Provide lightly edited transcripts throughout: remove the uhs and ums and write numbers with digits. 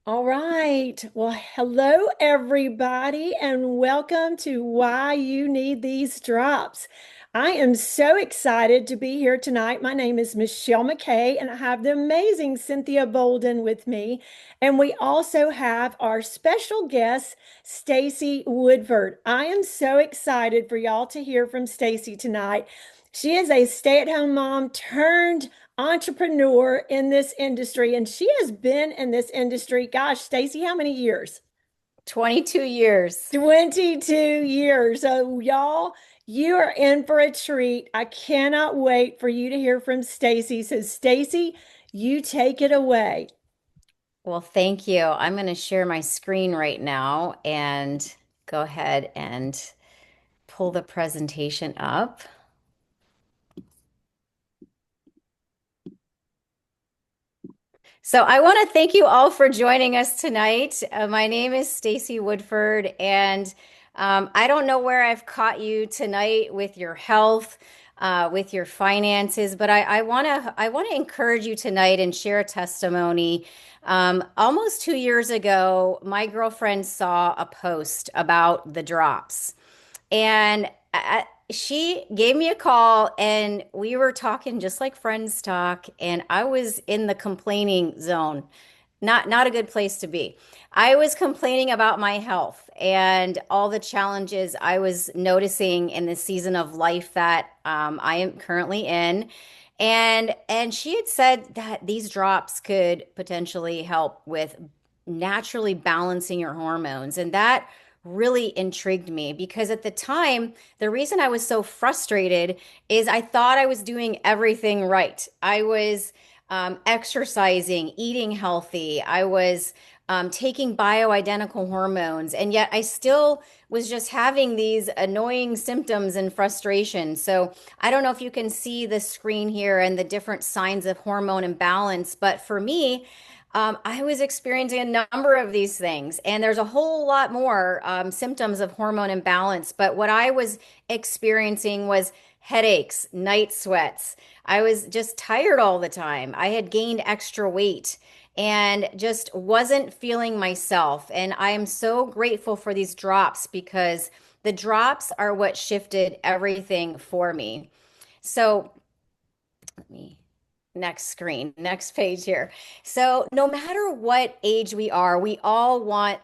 All right. Well, hello, everybody, and welcome to Why You Need These Drops. I am so excited to be here tonight. My name is Michelle McKay, and I have the amazing Cynthia Bolden with me. And we also have our special guest, Stacy Woodford. I am so excited for y'all to hear from Stacy tonight. She is a stay-at-home mom turned entrepreneur in this industry, and she has been in this industry, gosh, Stacy, how many years? 22 years. 22 years. So y'all, you are in for a treat. I cannot wait for you to hear from Stacy. So Stacy, you take it away. Well, thank you. I'm going to share my screen right now and go ahead and pull the presentation up. So I want to thank you all for joining us tonight. My name is Stacy Woodford, and I don't know where I've caught you tonight with your health, with your finances, but I want to encourage you tonight and share a testimony. Almost 2 years ago, my girlfriend saw a post about the drops. And she gave me a call and we were talking just like friends talk. And I was in the complaining zone. Not a good place to be. I was complaining about my health and all the challenges I was noticing in the season of life that I am currently in. And she had said that these drops could potentially help with naturally balancing your hormones. And that really intrigued me because at the time, the reason I was so frustrated is I thought I was doing everything right. I was exercising, eating healthy. I was taking bioidentical hormones, and yet I still was just having these annoying symptoms and frustration. So I don't know if you can see the screen here and the different signs of hormone imbalance, but for me, I was experiencing a number of these things, and there's a whole lot more symptoms of hormone imbalance. But what I was experiencing was headaches, night sweats. I was just tired all the time. I had gained extra weight and just wasn't feeling myself. And I am so grateful for these drops because the drops are what shifted everything for me. So let me next screen, next page here. So, no matter what age we are, we all want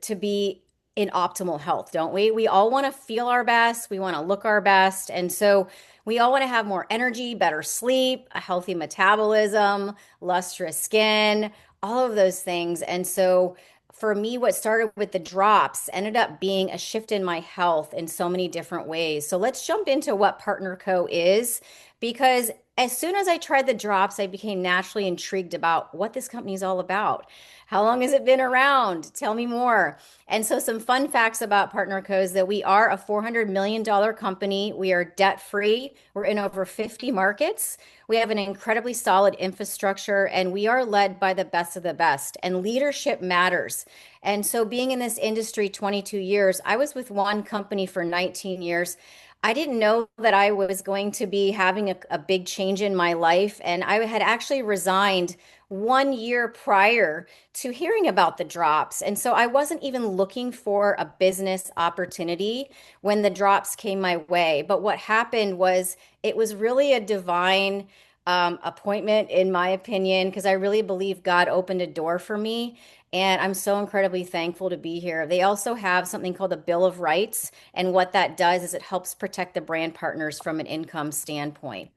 to be in optimal health, don't we? We all want to feel our best, we want to look our best. And so, we all want to have more energy, better sleep, a healthy metabolism, lustrous skin, all of those things. And so, for me, what started with the drops ended up being a shift in my health in so many different ways. So let's jump into what Partner Co is because as soon as I tried the drops, I became naturally intrigued about what this company is all about. How long has it been around? Tell me more. And so, some fun facts about Partner Co is that we are a $400 million company. We are debt free. We're in over 50 markets. We have an incredibly solid infrastructure, and we are led by the best of the best. And leadership matters. And so, being in this industry 22 years, I was with one company for 19 years. I didn't know that I was going to be having a big change in my life. And I had actually resigned 1 year prior to hearing about the drops. And so I wasn't even looking for a business opportunity when the drops came my way. But what happened was it was really a divine appointment, in my opinion, because I really believe God opened a door for me. And I'm so incredibly thankful to be here. They also have something called a Bill of Rights. And what that does is it helps protect the brand partners from an income standpoint.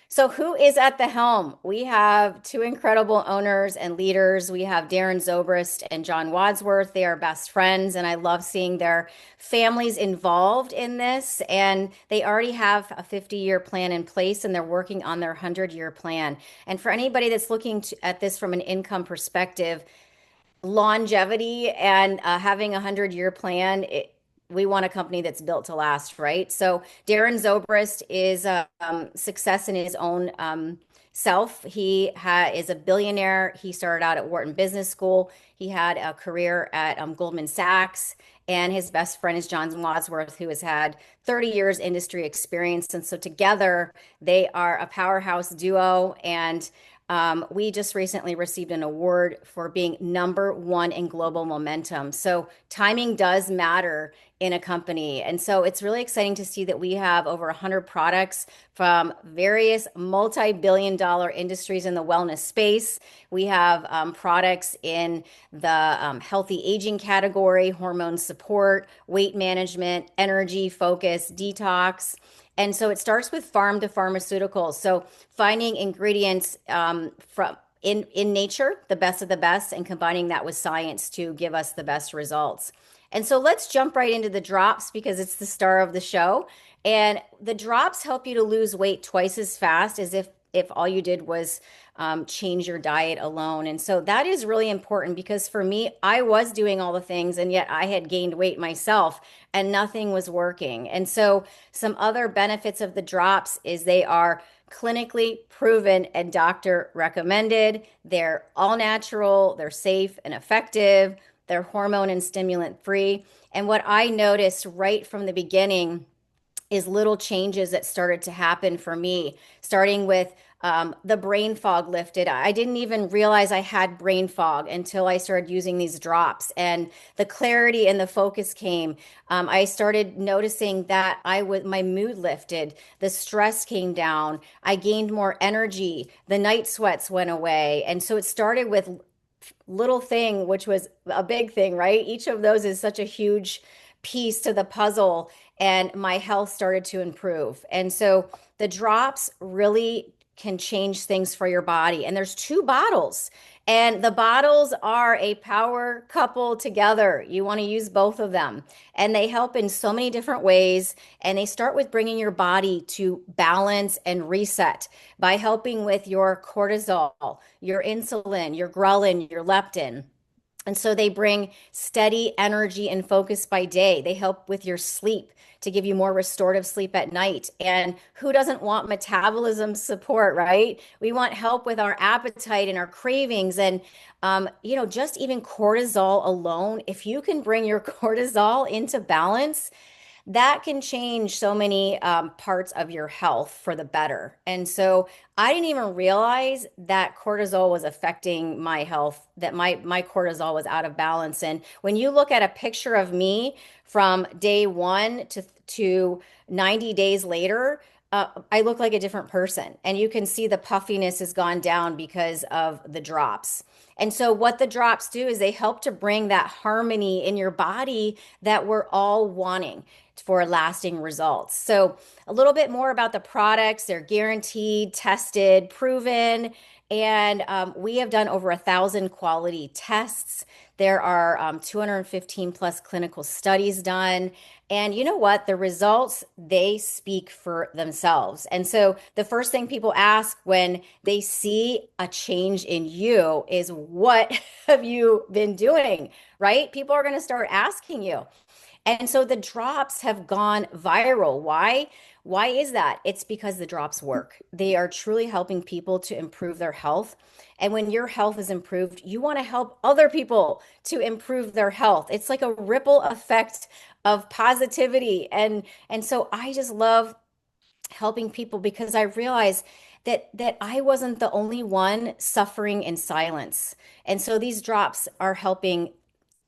So, who is at the helm? We have two incredible owners and leaders. We have Darren Zobrist and John Wadsworth. They are best friends, and I love seeing their families involved in this. And they already have a 50-year plan in place, and they're working on their 100-year plan. And for anybody that's looking at this from an income perspective, longevity and having a 100-year plan, we want a company that's built to last, right? So Darren Zobrist is success in his own self. Is a billionaire. He started out at Wharton Business School. He had a career at Goldman Sachs. And his best friend is John Wadsworth, who has had 30 years industry experience. And so together they are a powerhouse duo. And We just recently received an award for being #1 in global momentum. So timing does matter in a company. And so it's really exciting to see that we have over 100 products from various multi-billion dollar industries in the wellness space. We have products in the healthy aging category, hormone support, weight management, energy, focus, detox. And so it starts with farm to pharmaceuticals. So finding ingredients from in nature, the best of the best, and combining that with science to give us the best results. And so let's jump right into the drops because it's the star of the show. And the drops help you to lose weight twice as fast as if all you did was change your diet alone. And so that is really important because for me, I was doing all the things and yet I had gained weight myself and nothing was working. And so some other benefits of the drops is they are clinically proven and doctor recommended. They're all natural, they're safe and effective, they're hormone and stimulant free. And what I noticed right from the beginning is little changes that started to happen for me, starting with the brain fog lifted. I didn't even realize I had brain fog until I started using these drops, and the clarity and the focus came. I started noticing that my mood lifted, the stress came down, I gained more energy, the night sweats went away, and so it started with little thing, which was a big thing, right? Each of those is such a huge piece to the puzzle, and my health started to improve. And so the drops really can change things for your body. And there's two bottles, and the bottles are a power couple together. You want to use both of them, and they help in so many different ways. And they start with bringing your body to balance and reset by helping with your cortisol, your insulin, your ghrelin, your leptin. And so they bring steady energy and focus by day. They help with your sleep to give you more restorative sleep at night. And who doesn't want metabolism support, right? We want help with our appetite and our cravings. And, just even cortisol alone, if you can bring your cortisol into balance, that can change so many parts of your health for the better. And so I didn't even realize that cortisol was affecting my health, that my cortisol was out of balance. And when you look at a picture of me from day one to 90 days later, I look like a different person. And you can see the puffiness has gone down because of the drops. And so, what the drops do is they help to bring that harmony in your body that we're all wanting for lasting results. So, a little bit more about the products. They're guaranteed, tested, proven, and we have done over 1,000 quality tests. There are 215 plus clinical studies done. And you know what? The results, they speak for themselves. And so the first thing people ask when they see a change in you is, what have you been doing? Right? People are going to start asking you. And so the drops have gone viral. Why? Why is that? It's because the drops work. They are truly helping people to improve their health. And when your health is improved, you want to help other people to improve their health. It's like a ripple effect of positivity. And so I just love helping people because I realize that I wasn't the only one suffering in silence. And so these drops are helping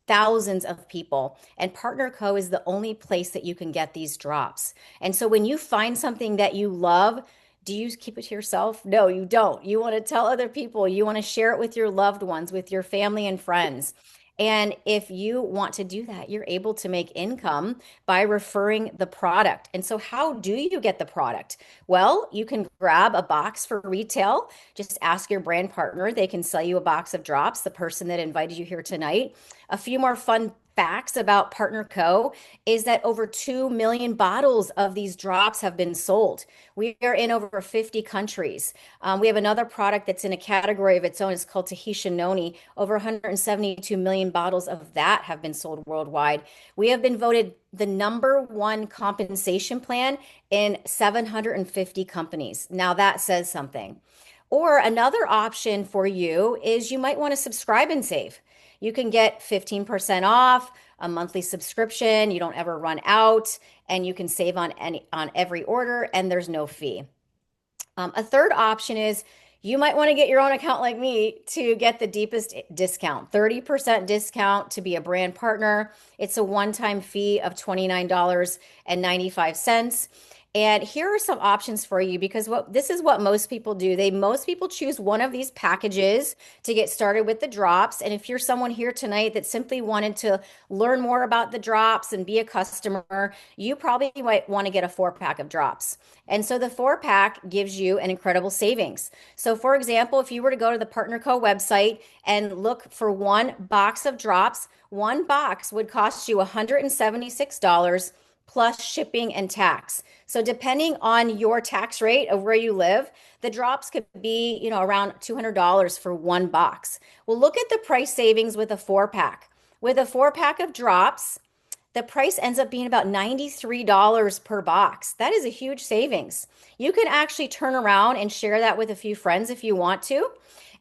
thousands of people, and Partner Co is the only place that you can get these drops. And so when you find something that you love, do you keep it to yourself? No, you don't. You want to tell other people, you want to share it with your loved ones, with your family and friends. And if you want to do that, you're able to make income by referring the product. And so, how do you get the product? Well, you can grab a box for retail. Just ask your brand partner. They can sell you a box of drops, the person that invited you here tonight. A few more fun facts about Partner Co is that over 2 million bottles of these drops have been sold. We are in over 50 countries. We have another product that's in a category of its own. It's called Tahitian Noni. Over 172 million bottles of that have been sold worldwide. We have been voted the #1 compensation plan in 750 companies. Now that says something. Or another option for you is you might want to subscribe and save. You can get 15% off a monthly subscription. You don't ever run out, and you can save on every order, and there's no fee. A third option is you might want to get your own account like me to get the deepest discount, 30% discount to be a brand partner. It's a one-time fee of $29.95. And here are some options for you because what this is what most people do. Most people choose one of these packages to get started with the drops. And if you're someone here tonight that simply wanted to learn more about the drops and be a customer, you probably might want to get a 4-pack of drops. And so the 4-pack gives you an incredible savings. So for example, if you were to go to the Partner Co website and look for one box of drops, one box would cost you $176 plus shipping and tax. So depending on your tax rate of where you live, the drops could be, around $200 for one box. Well, look at the price savings with a 4-pack. With a 4-pack of drops, the price ends up being about $93 per box. That is a huge savings. You can actually turn around and share that with a few friends if you want to.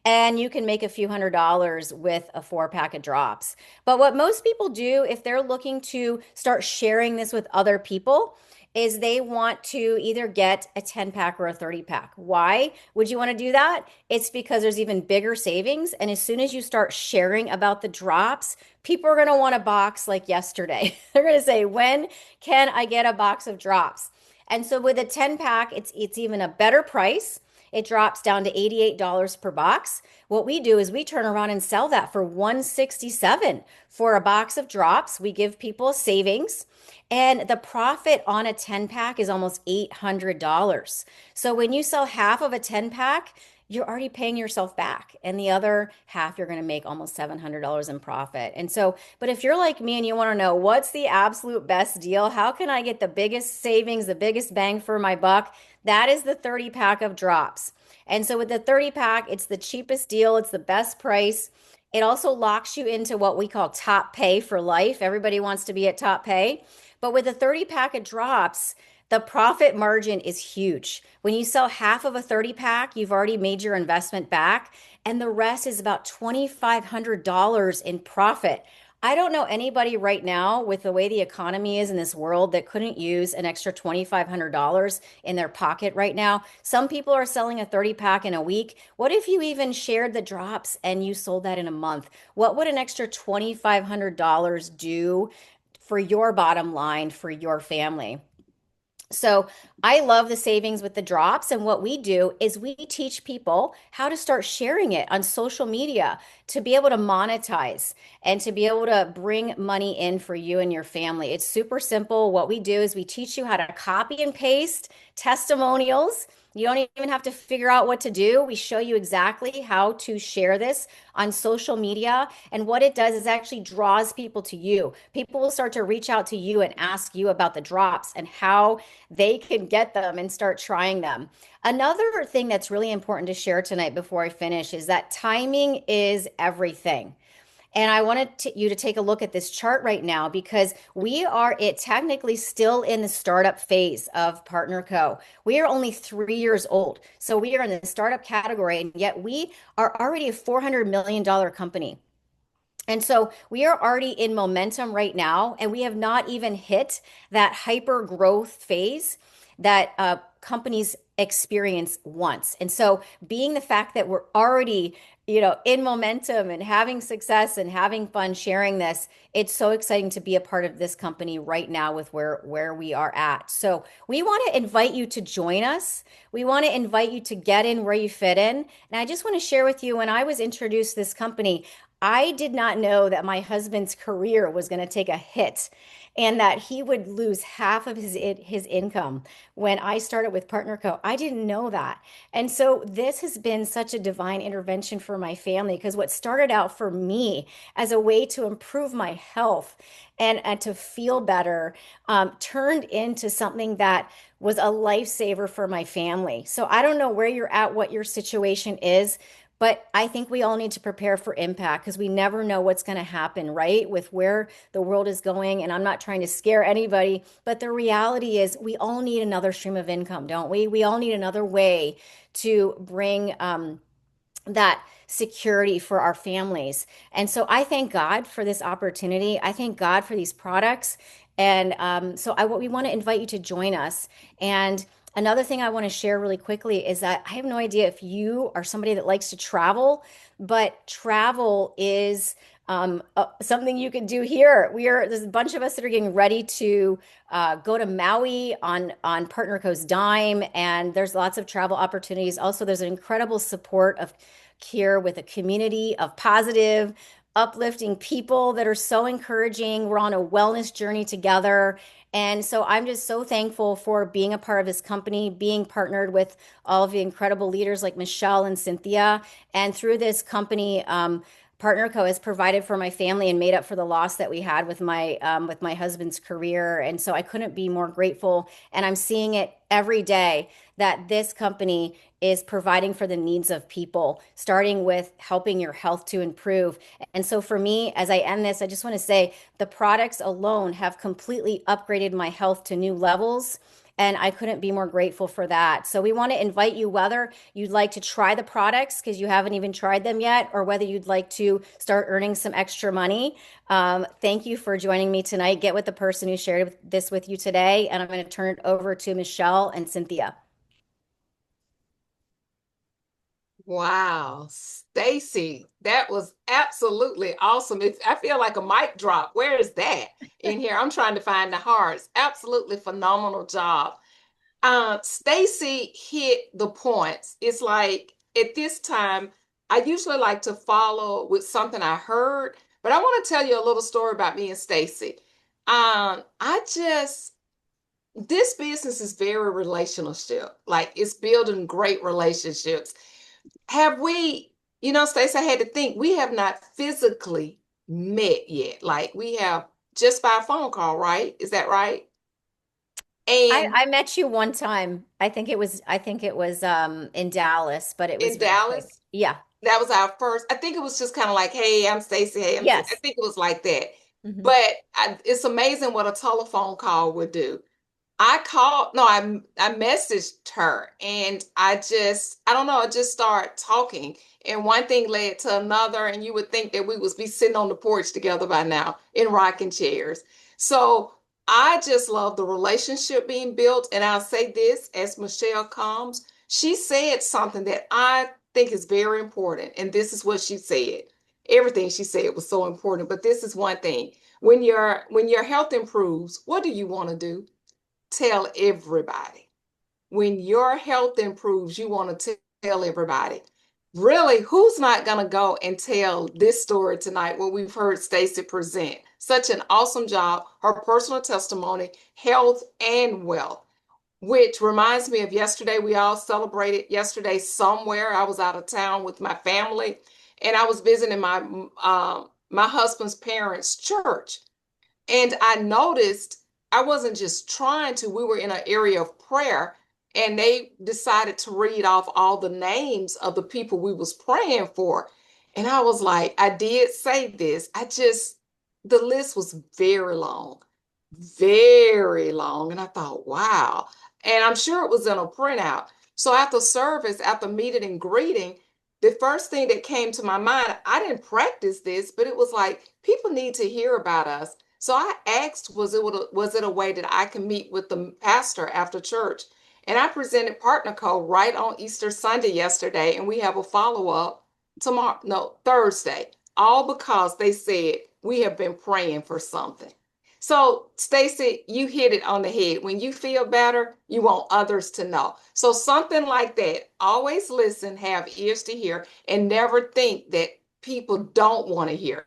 And you can make a few $100s with a 4-pack of drops. But what most people do if they're looking to start sharing this with other people is they want to either get a 10-pack or a 30-pack. Why would you want to do that? It's because there's even bigger savings. And as soon as you start sharing about the drops, people are going to want a box like yesterday. They're going to say, when can I get a box of drops? And so with a 10-pack, it's even a better price. It drops down to $88 per box. What we do is we turn around and sell that for $167 for a box of drops. We give people savings, and the profit on a 10-pack is almost $800. So when you sell half of a 10-pack, you're already paying yourself back. And the other half, you're going to make almost $700 in profit. And so, but if you're like me and you want to know what's the absolute best deal, how can I get the biggest savings, the biggest bang for my buck? That is the 30-pack of drops. And so with the 30-pack, it's the cheapest deal. It's the best price. It also locks you into what we call top pay for life. Everybody wants to be at top pay. But with a 30-pack of drops, the profit margin is huge. When you sell half of a 30-pack, you've already made your investment back, and the rest is about $2,500 in profit. I don't know anybody right now with the way the economy is in this world that couldn't use an extra $2,500 in their pocket right now. Some people are selling a 30-pack in a week. What if you even shared the drops and you sold that in a month? What would an extra $2,500 do for your bottom line, for your family? So I love the savings with the drops. And what we do is we teach people how to start sharing it on social media to be able to monetize and to be able to bring money in for you and your family. It's super simple. What we do is we teach you how to copy and paste testimonials. You don't even have to figure out what to do. We show you exactly how to share this on social media. And what it does is actually draws people to you. People will start to reach out to you and ask you about the drops and how they can get them and start trying them. Another thing that's really important to share tonight before I finish is that timing is everything. And I wanted you to take a look at this chart right now because we are technically still in the startup phase of Partner Co. We are only 3 years old. So we are in the startup category, and yet we are already a $400 million company. And so we are already in momentum right now, and we have not even hit that hyper growth phase that companies experience once. And so being the fact that we're already in momentum and having success and having fun sharing this, it's so exciting to be a part of this company right now with where we are at. So we want to invite you to join us. We want to invite you to get in where you fit in. And I just want to share with you, when I was introduced to this company, I did not know that my husband's career was going to take a hit and that he would lose half of his income when I started with Partner Co. I didn't know that. And so this has been such a divine intervention for my family because what started out for me as a way to improve my health and to feel better turned into something that was a lifesaver for my family. So I don't know where you're at, what your situation is, but I think we all need to prepare for impact because we never know what's going to happen, right? With where the world is going. And I'm not trying to scare anybody, but the reality is we all need another stream of income, don't we? We all need another way to bring that security for our families. And so I thank God for this opportunity. I thank God for these products. And we want to invite you to join us. And Another thing I want to share really quickly is that I have no idea if you are somebody that likes to travel, but travel is something you can do here. There's a bunch of us that are getting ready to go to Maui on Partner Co's dime, and there's lots of travel opportunities. Also, there's an incredible support of here with a community of positive, uplifting people that are so encouraging. We're on a wellness journey together. And so I'm just so thankful for being a part of this company, being partnered with all of the incredible leaders like Michelle and Cynthia. And through this company, Partner Co has provided for my family and made up for the loss that we had with my husband's career. And so I couldn't be more grateful. And I'm seeing it every day that this company is providing for the needs of people, starting with helping your health to improve. And so for me, as I end this, I just want to say the products alone have completely upgraded my health to new levels. And I couldn't be more grateful for that. So we want to invite you, whether you'd like to try the products because you haven't even tried them yet, or whether you'd like to start earning some extra money. Thank you for joining me tonight. Get with the person who shared this with you today. And I'm going to turn it over to Michelle and Cynthia. Wow, Stacy, that was absolutely awesome. I feel like a mic drop. Where is that in here? I'm trying to find the hearts. Absolutely phenomenal job. Stacy hit the points. It's like at this time, I usually like to follow with something I heard, but I want to tell you a little story about me and Stacy. I just this business is very relationship. Like it's building great relationships. Have we, Stacey, I had to think, we have not physically met yet. Like we have just by a phone call, right? Is that right? And I met you one time. I think it was in Dallas, but it was in very quick. Dallas, Yeah. that was our first. I think it was just kind of like, hey, I'm Stacey. Hey, I Yes. think it was like that. Mhm. But it's amazing what a telephone call would do. I called, no, I messaged her and I don't know, I just started talking. And one thing led to another, and you would think that we would be sitting on the porch together by now in rocking chairs. So I just love the relationship being built. And I'll say this as Michelle comes, she said something that I think is very important. And this is what she said. Everything she said was so important, but this is one thing. When your health improves, what do you want to do? Tell everybody. When your health improves, you want to tell everybody. Really, who's not going to go and tell this story tonight, what we've heard Stacy present? Such an awesome job, her personal testimony, health and wealth, which reminds me of yesterday. We all celebrated yesterday somewhere. I was out of town with my family and I was visiting my husband's parents' church. And I noticed I wasn't just trying to, we were in an area of prayer and they decided to read off all the names of the people we was praying for. And I was like, I did say this. The list was very long, very long. And I thought, wow. And I'm sure it was in a printout. So after service, after meeting and greeting, the first thing that came to my mind, I didn't practice this, but it was like, people need to hear about us. So I asked, was it a way that I can meet with the pastor after church? And I presented Partner Code right on Easter Sunday yesterday, and we have a follow-up tomorrow, no, Thursday, all because they said we have been praying for something. So, Stacy, you hit it on the head. When you feel better, you want others to know. So, something like that, always listen, have ears to hear, and never think that people don't want to hear.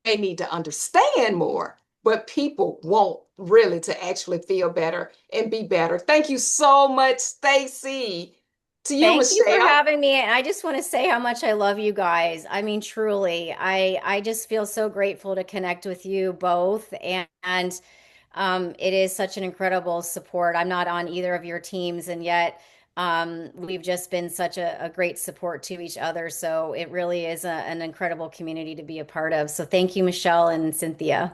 They need to understand more, but people want really to actually feel better and be better. Thank you so much, Stacy. To you, Thank you for Michelle. having me. And I just want to say how much I love you guys. I mean, truly, I just feel so grateful to connect with you both. And it is such an incredible support. I'm not on either of your teams, and yet we've just been such a great support to each other. So it really is an incredible community to be a part of. So thank you, Michelle and Cynthia.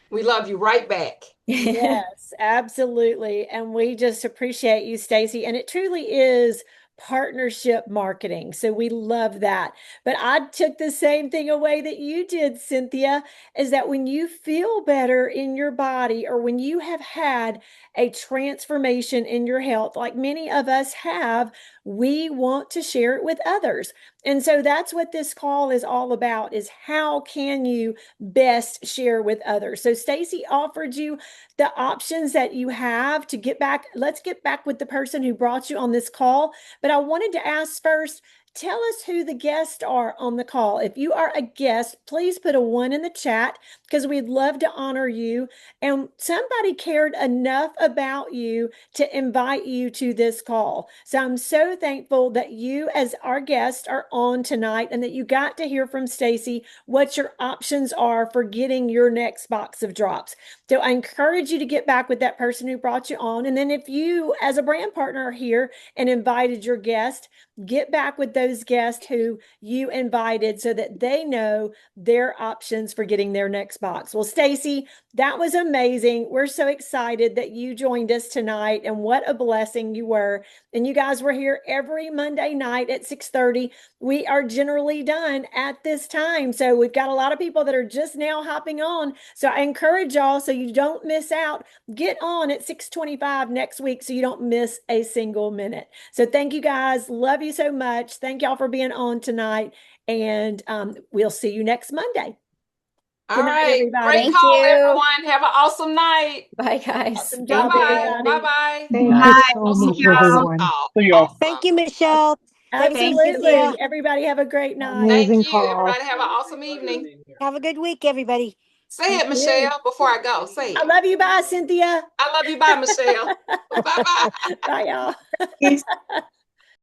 We love you right back. Yes, absolutely. And we just appreciate you, Stacy. And it truly is partnership marketing. So we love that. But I took the same thing away that you did, Cynthia, is that when you feel better in your body or when you have had a transformation in your health, like many of us have, we want to share it with others. And so that's what this call is all about, is how can you best share with others? So Stacy offered you the options that you have to get back. Let's get back with the person who brought you on this call. But I wanted to ask first, tell us who the guests are on the call. If you are a guest, please put a 1 in the chat because we'd love to honor you. And somebody cared enough about you to invite you to this call. So I'm so thankful that you, as our guest, are on tonight and that you got to hear from Stacy what your options are for getting your next box of drops. So I encourage you to get back with that person who brought you on. And then if you, as a brand partner, are here and invited your guest, get back with those guests who you invited so that they know their options for getting their next box. Well, Stacy, that was amazing. We're so excited that you joined us tonight, and what a blessing you were. And you guys were here every Monday night at 6:30. We are generally done at this time. So we've got a lot of people that are just now hopping on. So I encourage y'all, so you don't miss out, get on at 6:25 next week so you don't miss a single minute. So thank you guys. Love you so much. Thank y'all for being on tonight. And we'll see you next Monday. All Good night, right. everybody. Great Thank call, you. everyone. Have an awesome night. Bye, guys. Awesome Thank job, you. Bye-bye. everybody. Bye-bye. Thank Bye. you so Awesome, much, awesome everyone. call. See y'all. Thank you, Awesome. Michelle. Absolutely. Cynthia. Everybody have a great night. Thank Amazing you. call. Everybody have an awesome evening. Have a good week, everybody. Say it, Michelle, before I go. Say I it. love you. Bye, Cynthia. I love you. Bye, Michelle. Bye-bye. Bye, y'all. Peace.